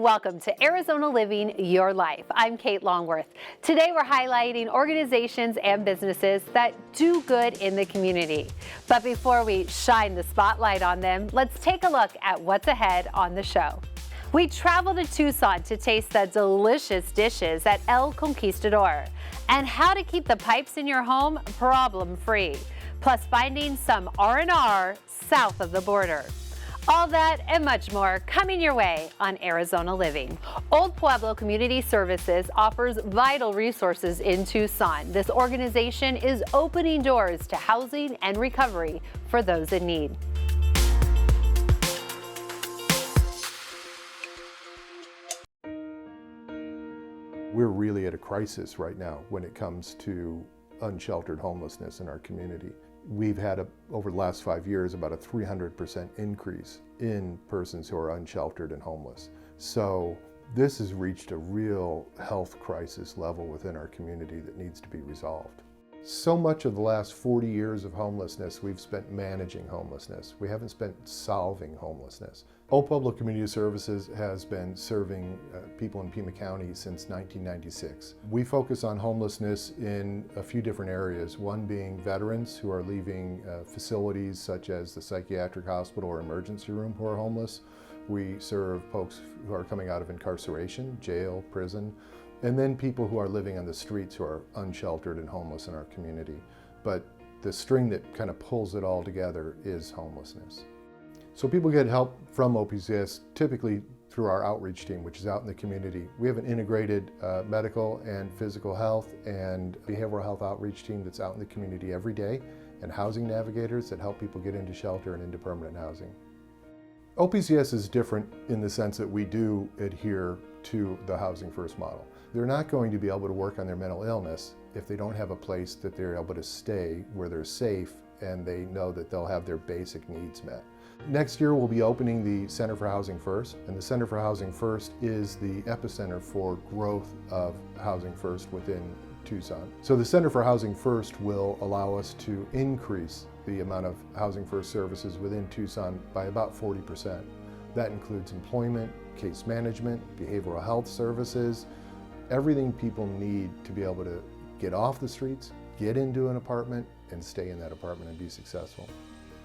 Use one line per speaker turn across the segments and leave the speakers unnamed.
Welcome to Arizona Living Your Life. I'm Kate Longworth. Today we're highlighting organizations and businesses that do good in the community. But before we shine the spotlight on them, let's take a look at what's ahead on the show. We travel to Tucson to taste the delicious dishes at El Conquistador and how to keep the pipes in your home problem-free, plus finding some R&R south of the border. All that and much more coming your way on Arizona Living. Old Pueblo Community Services offers vital resources in Tucson. This organization is opening doors to housing and recovery for those in need.
We're really at a crisis right now when it comes to unsheltered homelessness in our community. We've had, over the last 5 years, about a 300% increase in persons who are unsheltered and homeless. So this has reached a real health crisis level within our community that needs to be resolved. So much of the last 40 years of homelessness we've spent managing homelessness. We haven't spent solving homelessness. Old Pueblo Community Services has been serving people in Pima County since 1996. We focus on homelessness in a few different areas, one being veterans who are leaving facilities such as the psychiatric hospital or emergency room who are homeless. We serve folks who are coming out of incarceration, jail, prison, and then people who are living on the streets who are unsheltered and homeless in our community. But the string that kind of pulls it all together is homelessness. So people get help from OPCS typically through our outreach team, which is out in the community. We have an integrated medical and physical health and behavioral health outreach team that's out in the community every day, and housing navigators that help people get into shelter and into permanent housing. OPCS is different in the sense that we do adhere to the Housing First model. They're not going to be able to work on their mental illness if they don't have a place that they're able to stay where they're safe and they know that they'll have their basic needs met. Next year we'll be opening the Center for Housing First, and the Center for Housing First is the epicenter for growth of Housing First within Tucson. So the Center for Housing First will allow us to increase the amount of Housing First services within Tucson by about 40%. That includes employment, case management, behavioral health services, everything people need to be able to get off the streets, get into an apartment, and stay in that apartment and be successful.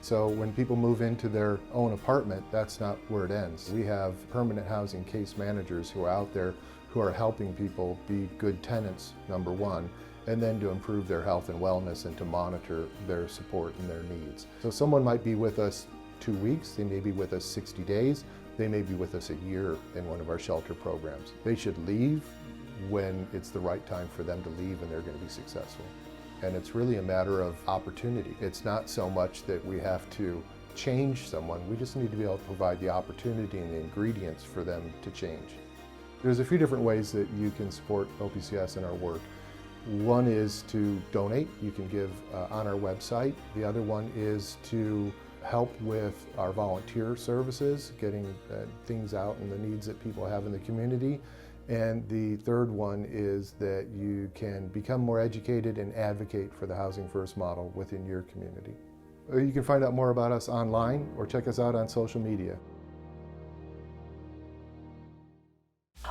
So when people move into their own apartment, that's not where it ends. We have permanent housing case managers who are out there who are helping people be good tenants, number one, and then to improve their health and wellness and to monitor their support and their needs. So someone might be with us 2 weeks, they may be with us 60 days, they may be with us a year in one of our shelter programs. They should leave when it's the right time for them to leave and they're going to be successful. And it's really a matter of opportunity. It's not so much that we have to change someone, we just need to be able to provide the opportunity and the ingredients for them to change. There's a few different ways that you can support OPCS in our work. One is to donate. You can give on our website. The other one is to help with our volunteer services, getting things out and the needs that people have in the community. And the third one is that you can become more educated and advocate for the Housing First model within your community. You can find out more about us online or check us out on social media.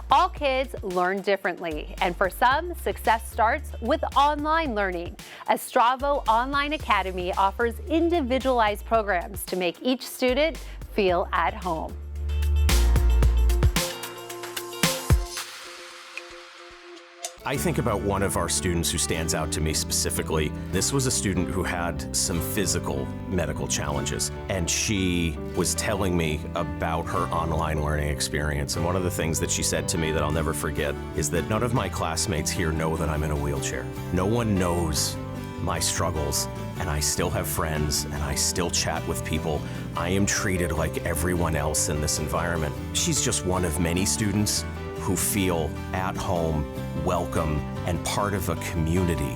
All kids learn differently, and for some, success starts with online learning. Estravo Online Academy offers individualized programs to make each student feel at home.
I think about one of our students who stands out to me specifically. This was a student who had some physical medical challenges, and she was telling me about her online learning experience. And one of the things that she said to me that I'll never forget is that none of my classmates here know that I'm in a wheelchair. No one knows my struggles, and I still have friends, and I still chat with people. I am treated like everyone else in this environment. She's just one of many students who feel at home, welcome, and part of a community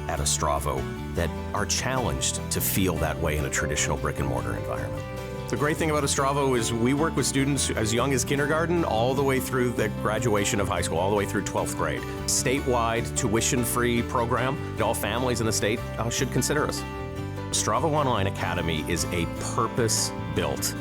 at Estravo that are challenged to feel that way in a traditional brick and mortar environment. The great thing about Estravo is we work with students as young as kindergarten all the way through the graduation of high school, all the way through 12th grade. Statewide, tuition-free program. All families in the state should consider us. Estravo Online Academy is a purpose-built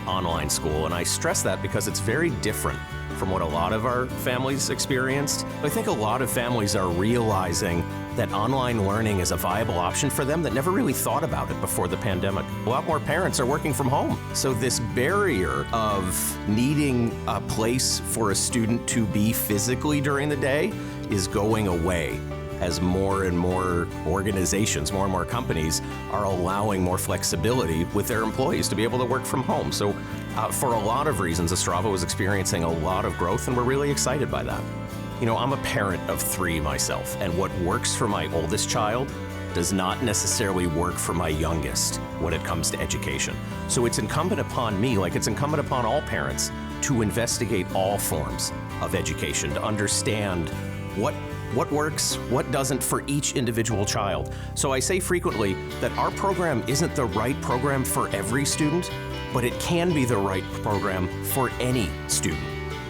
online school, and I stress that because it's very different from what a lot of our families experienced. I think a lot of families are realizing that online learning is a viable option for them that never really thought about it before the pandemic. A lot more parents are working from home. So this barrier of needing a place for a student to be physically during the day is going away as more and more organizations, more and more companies are allowing more flexibility with their employees to be able to work from home. So for a lot of reasons, Ostrava is experiencing a lot of growth, and we're really excited by that. You know, I'm a parent of 3 myself, and what works for my oldest child does not necessarily work for my youngest when it comes to education. So it's incumbent upon me, like it's incumbent upon all parents, to investigate all forms of education, to understand what works, what doesn't for each individual child. So I say frequently that our program isn't the right program for every student, but it can be the right program for any student.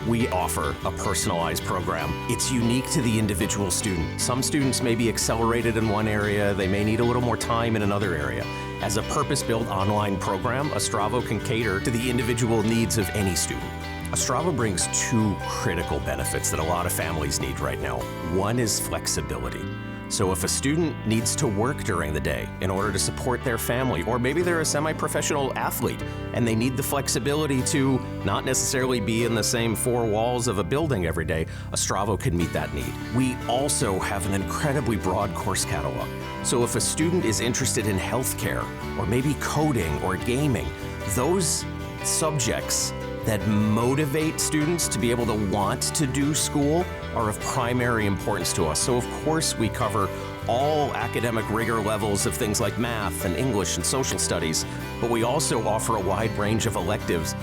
We offer a personalized program. It's unique to the individual student. Some students may be accelerated in one area, they may need a little more time in another area. As a purpose-built online program, Ostrava can cater to the individual needs of any student. Ostrava brings 2 critical benefits that a lot of families need right now. One is flexibility. So if a student needs to work during the day in order to support their family, or maybe they're a semi-professional athlete and they need the flexibility to not necessarily be in the same 4 walls of a building every day, Ostrava can meet that need. We also have an incredibly broad course catalog. So if a student is interested in healthcare, or maybe coding or gaming, those subjects that motivate students to be able to want to do school are of primary importance to us. So of course we cover all academic rigor levels of things like math and English and social studies, but we also offer a wide range of electives.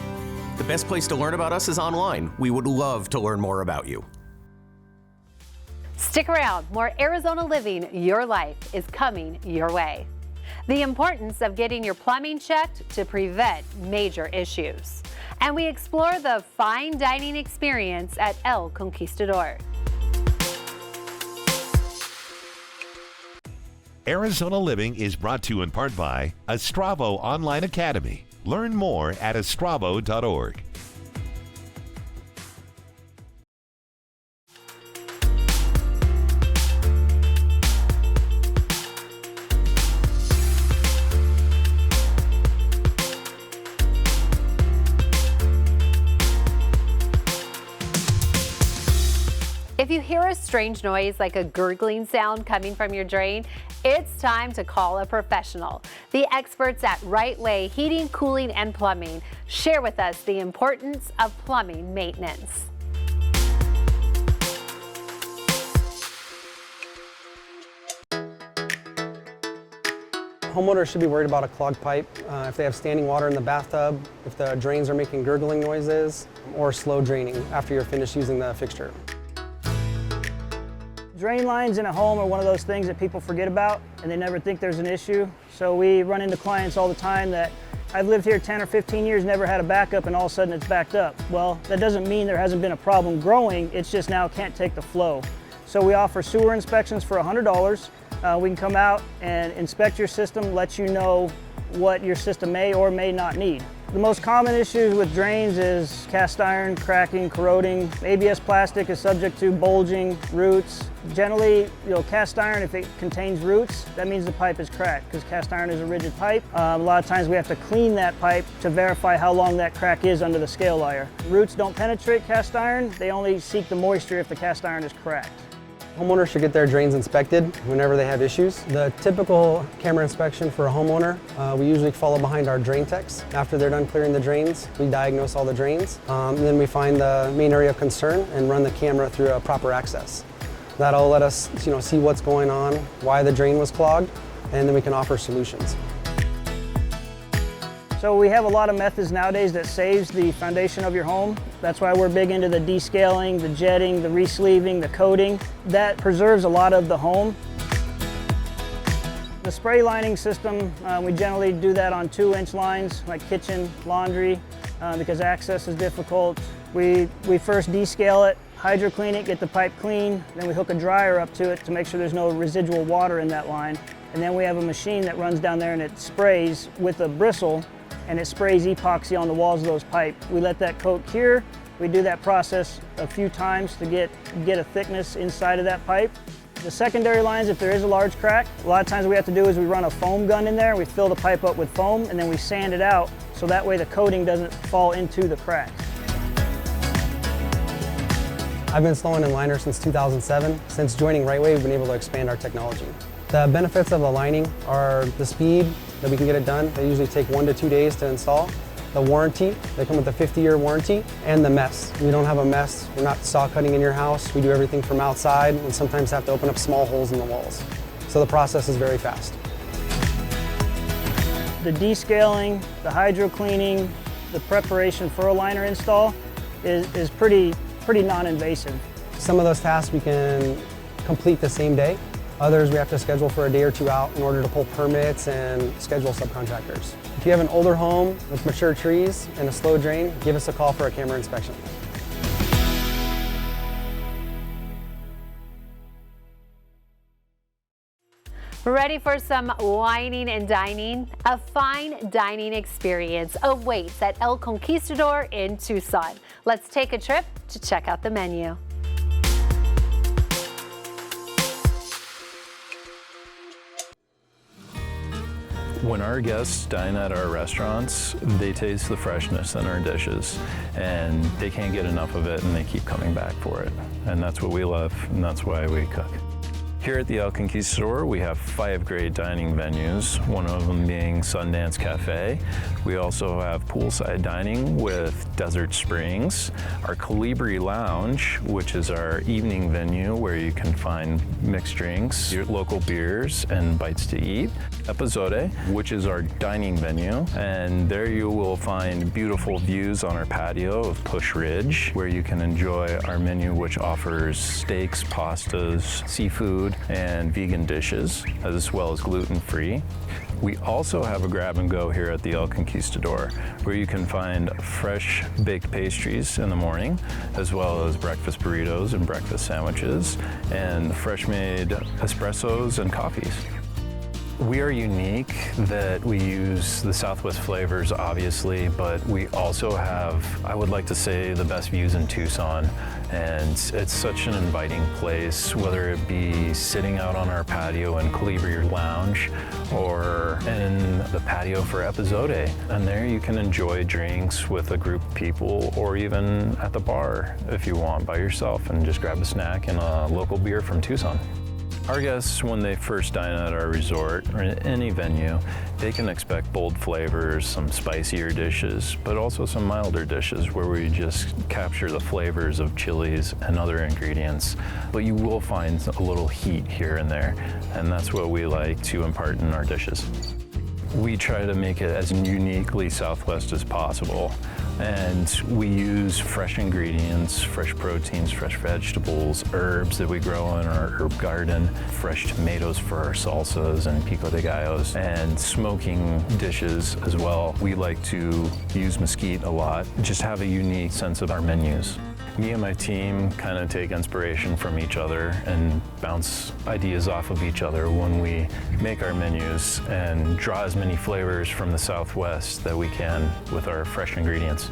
The best place to learn about us is online. We would love to learn more about you.
Stick around, more Arizona Living Your Life is coming your way. The importance of getting your plumbing checked to prevent major issues. And we explore the fine dining experience at El Conquistador.
Arizona Living is brought to you in part by Ostravo Online Academy. Learn more at ostravo.org.
If you hear a strange noise like a gurgling sound coming from your drain, it's time to call a professional. The experts at Right Way Heating, Cooling, and Plumbing share with us the importance of plumbing maintenance.
Homeowners should be worried about a clogged pipe, if they have standing water in the bathtub, if the drains are making gurgling noises, or slow draining after you're finished using the fixture.
Drain lines in a home are one of those things that people forget about and they never think there's an issue. So we run into clients all the time that I've lived here 10 or 15 years, never had a backup, and all of a sudden it's backed up. Well, that doesn't mean there hasn't been a problem growing, it's just now can't take the flow. So we offer sewer inspections for $100. We can come out and inspect your system, let you know what your system may or may not need. The most common issues with drains is cast iron, cracking, corroding. ABS plastic is subject to bulging, roots. Generally, cast iron, if it contains roots, that means the pipe is cracked because cast iron is a rigid pipe. A lot of times we have to clean that pipe to verify how long that crack is under the scale layer. Roots don't penetrate cast iron, they only seek the moisture if the cast iron is cracked.
Homeowners should get their drains inspected whenever they have issues. The typical camera inspection for a homeowner, we usually follow behind our drain techs. After they're done clearing the drains, we diagnose all the drains. And then we find the main area of concern and run the camera through a proper access. That'll let us see what's going on, why the drain was clogged, and then we can offer solutions.
So we have a lot of methods nowadays that saves the foundation of your home. That's why we're big into the descaling, the jetting, the resleeving, the coating. That preserves a lot of the home. The spray lining system, we generally do that on 2-inch lines, like kitchen, laundry, because access is difficult. We first descale it, hydro clean it, get the pipe clean, then we hook a dryer up to it to make sure there's no residual water in that line. And then we have a machine that runs down there and it sprays with a bristle, and it sprays epoxy on the walls of those pipes. We let that coat cure, We do that process a few times to get a thickness inside of that pipe. The secondary lines, if there is a large crack, a lot of times what we have to do is we run a foam gun in there, we fill the pipe up with foam, and then we sand it out so that way the coating doesn't fall into the cracks.
I've been slowing in liner since 2007. Since joining Rightway, we've been able to expand our technology. The benefits of the lining are the speed that we can get it done. They usually take 1 to 2 days to install. The warranty, they come with a 50-year warranty, and the mess. We don't have a mess. We're not saw cutting in your house. We do everything from outside and sometimes have to open up small holes in the walls. So the process is very fast.
The descaling, the hydro cleaning, the preparation for a liner install is pretty non-invasive.
Some of those tasks we can complete the same day. Others we have to schedule for a day or two out in order to pull permits and schedule subcontractors. If you have an older home with mature trees and a slow drain, give us a call for a camera inspection.
Ready for some wining and dining? A fine dining experience awaits at El Conquistador in Tucson. Let's take a trip to check out the menu.
When our guests dine at our restaurants, they taste the freshness in our dishes, and they can't get enough of it, and they keep coming back for it. And that's what we love, and that's why we cook. Here at the El Conquistador, we have 5 great dining venues, one of them being Sundance Cafe. We also have poolside dining with Desert Springs, our Colibri Lounge, which is our evening venue where you can find mixed drinks, your local beers, and bites to eat. Episode, which is our dining venue, and there you will find beautiful views on our patio of Push Ridge, where you can enjoy our menu, which offers steaks, pastas, seafood, and vegan dishes, as well as gluten-free. We also have a grab and go here at the El Conquistador, where you can find fresh baked pastries in the morning, as well as breakfast burritos and breakfast sandwiches, and fresh made espressos and coffees. We are unique that we use the Southwest flavors, obviously, but we also have, I would like to say, the best views in Tucson. And it's such an inviting place, whether it be sitting out on our patio in Colibri Lounge or in the patio for Episode. And there you can enjoy drinks with a group of people, or even at the bar if you want by yourself and just grab a snack and a local beer from Tucson. Our guests, when they first dine at our resort or in any venue, they can expect bold flavors, some spicier dishes, but also some milder dishes where we just capture the flavors of chilies and other ingredients. But you will find a little heat here and there, and that's what we like to impart in our dishes. We try to make it as uniquely Southwest as possible, and we use fresh ingredients, fresh proteins, fresh vegetables, herbs that we grow in our herb garden, fresh tomatoes for our salsas and pico de gallos, and smoking dishes as well. We like to use mesquite a lot, just have a unique sense of our menus. Me and my team kind of take inspiration from each other and bounce ideas off of each other when we make our menus and draw as many flavors from the Southwest that we can with our fresh ingredients.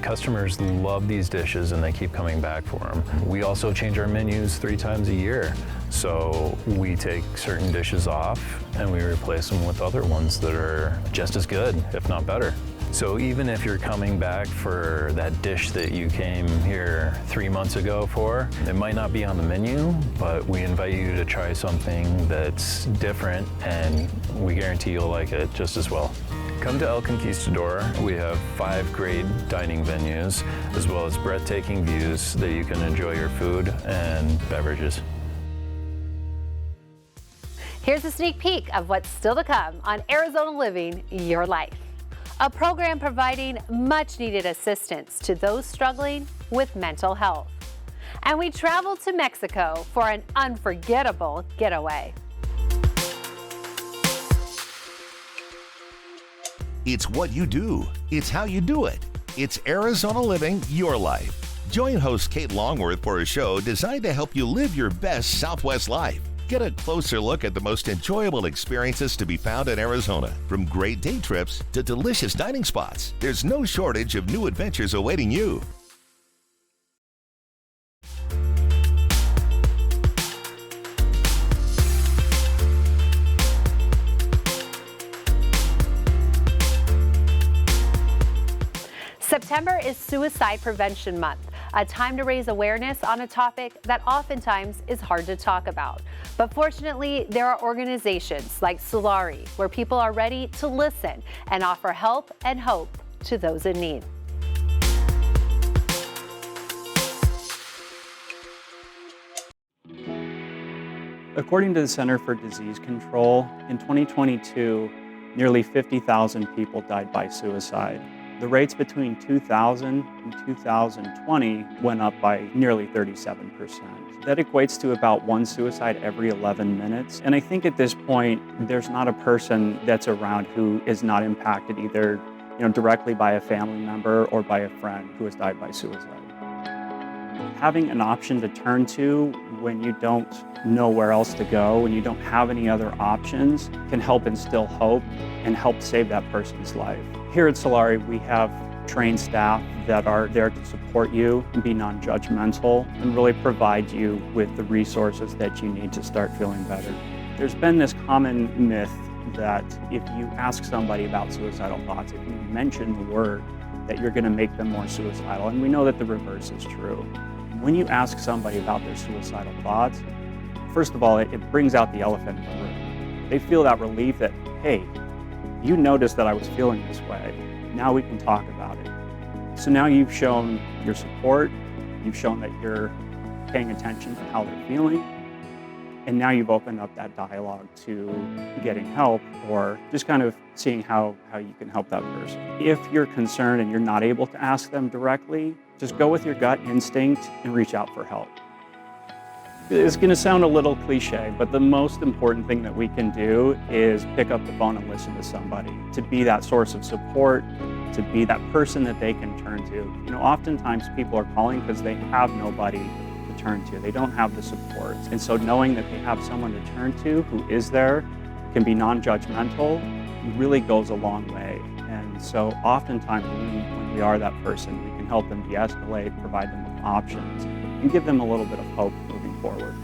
Customers love these dishes and they keep coming back for them. We also change our menus 3 times a year. So we take certain dishes off and we replace them with other ones that are just as good, if not better. So even if you're coming back for that dish that you came here 3 months ago for, it might not be on the menu, but we invite you to try something that's different, and we guarantee you'll like it just as well. Come to El Conquistador. We have 5 great dining venues, as well as breathtaking views that you can enjoy your food and beverages.
Here's a sneak peek of what's still to come on Arizona Living Your Life, a program providing much needed assistance to those struggling with mental health. And we traveled to Mexico for an unforgettable getaway.
It's what you do. It's how you do it. It's Arizona Living Your Life. Join host Kate Longworth for a show designed to help you live your best Southwest life. Get a closer look at the most enjoyable experiences to be found in Arizona. From great day trips to delicious dining spots, there's no shortage of new adventures awaiting you.
September is Suicide Prevention Month, a time to raise awareness on a topic that oftentimes is hard to talk about. But fortunately, there are organizations like Solari where people are ready to listen and offer help and hope to those in need.
According to the Center for Disease Control, in 2022, nearly 50,000 people died by suicide. The rates between 2000 and 2020 went up by nearly 37%. That equates to about one suicide every 11 minutes. And I think at this point, there's not a person that's around who is not impacted either directly by a family member or by a friend who has died by suicide. Having an option to turn to when you don't know where else to go, when you don't have any other options, can help instill hope and help save that person's life. Here at Solari, we have trained staff that are there to support you and be non-judgmental and really provide you with the resources that you need to start feeling better. There's been this common myth that if you ask somebody about suicidal thoughts, if you mention the word, that you're going to make them more suicidal, and we know that the reverse is true. When you ask somebody about their suicidal thoughts, first of all, it brings out the elephant in the room. They feel that relief that, hey, you noticed that I was feeling this way. Now we can talk about it. So now you've shown your support, you've shown that you're paying attention to how they're feeling, and now you've opened up that dialogue to getting help or just kind of seeing how you can help that person. If you're concerned and you're not able to ask them directly, just go with your gut instinct and reach out for help. It's going to sound a little cliche, but the most important thing that we can do is pick up the phone and listen to somebody, to be that source of support, to be that person that they can turn to. Oftentimes people are calling because they have nobody to turn to. They don't have the support. And so knowing that they have someone to turn to who is there, can be non-judgmental, really goes a long way. And so oftentimes when we are that person, we can help them de-escalate, provide them with options, and give them a little bit of hope moving forward.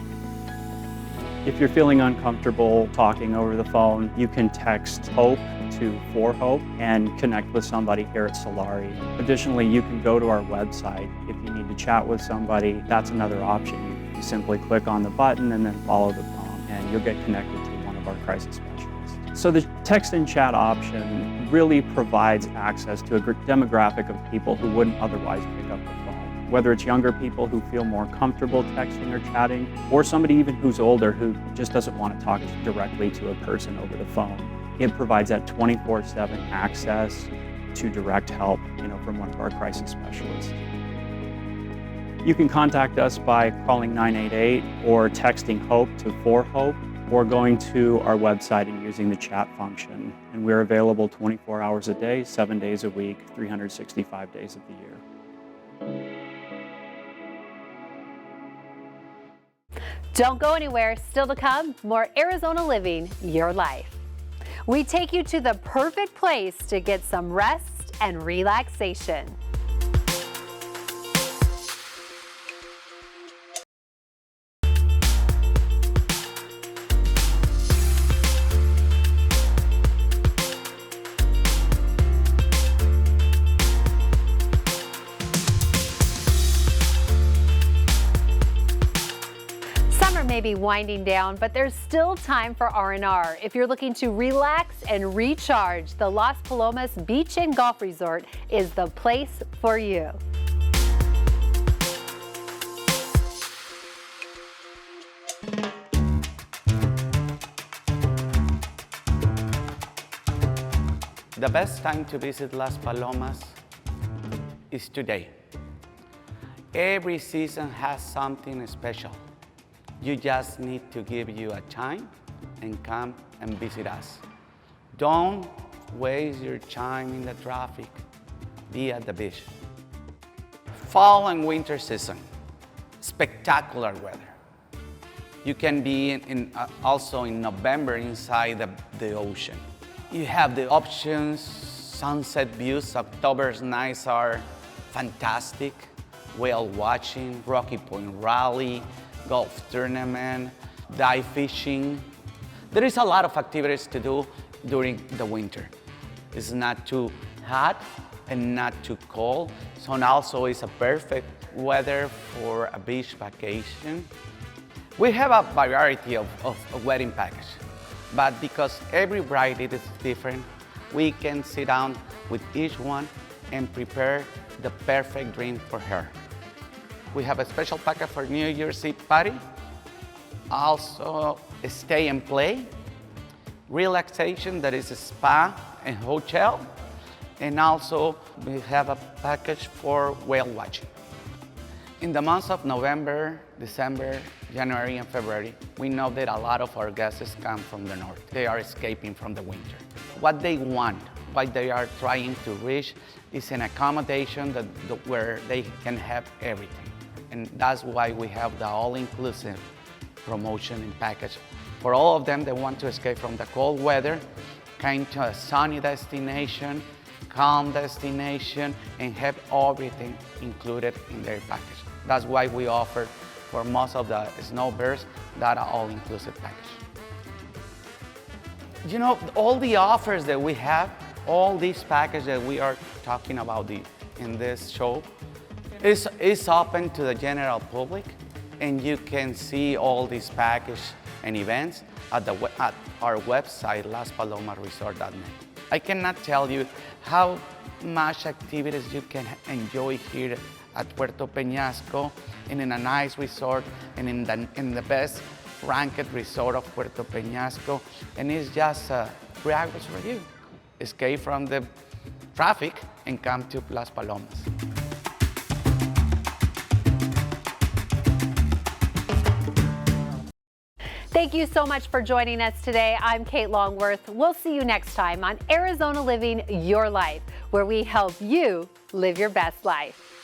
If you're feeling uncomfortable talking over the phone, you can text HOPE to 4HOPE and connect with somebody here at Solari. Additionally, you can go to our website. If you need to chat with somebody, that's another option. You simply click on the button and then follow the prompt, and you'll get connected to one of our crisis specialists. So the text and chat option really provides access to a demographic of people who wouldn't otherwise pick up the phone. Whether it's younger people who feel more comfortable texting or chatting, or somebody even who's older who just doesn't want to talk directly to a person over the phone. It provides that 24/7 access to direct help, from one of our crisis specialists. You can contact us by calling 988 or texting HOPE to 4HOPE, or going to our website and using the chat function. And we're available 24 hours a day, 7 days a week, 365 days of the year.
Don't go anywhere. Still to come, more Arizona Living Your Life. We take you to the perfect place to get some rest and relaxation. May be winding down, but there's still time for R&R. If you're looking to relax and recharge, the Las Palomas Beach and Golf Resort is the place for you.
The best time to visit Las Palomas is today. Every season has something special. You just need to give you a time and come and visit us. Don't waste your time in the traffic. Be at the beach. Fall and winter season, spectacular weather. You can be also in November inside the ocean. You have the options, sunset views. October's nights are fantastic. Whale watching, Rocky Point Rally, golf tournament, dive fishing. There is a lot of activities to do during the winter. It's not too hot and not too cold. So also is a perfect weather for a beach vacation. We have a variety of wedding packages, but because every bride is different, we can sit down with each one and prepare the perfect drink for her. We have a special package for New Year's Eve party, also stay and play, relaxation, that is a spa and hotel, and also we have a package for whale watching. In the months of November, December, January, and February, we know that a lot of our guests come from the north. They are escaping from the winter. What they want, what they are trying to reach, is an accommodation where they can have everything. And that's why we have the all-inclusive promotion and package. For all of them that want to escape from the cold weather, come to a sunny destination, calm destination, and have everything included in their package. That's why we offer for most of the snowbirds that all-inclusive package. You know, all the offers that we have, all these packages that we are talking about in this show, is open to the general public, and you can see all these packages and events at our website, laspalomasresort.net. I cannot tell you how much activities you can enjoy here at Puerto Peñasco and in a nice resort and in the best ranked resort of Puerto Peñasco. And it's just 3 hours for you. Escape from the traffic and come to Las Palomas.
Thank you so much for joining us today. I'm Kate Longworth. We'll see you next time on Arizona Living Your Life, where we help you live your best life.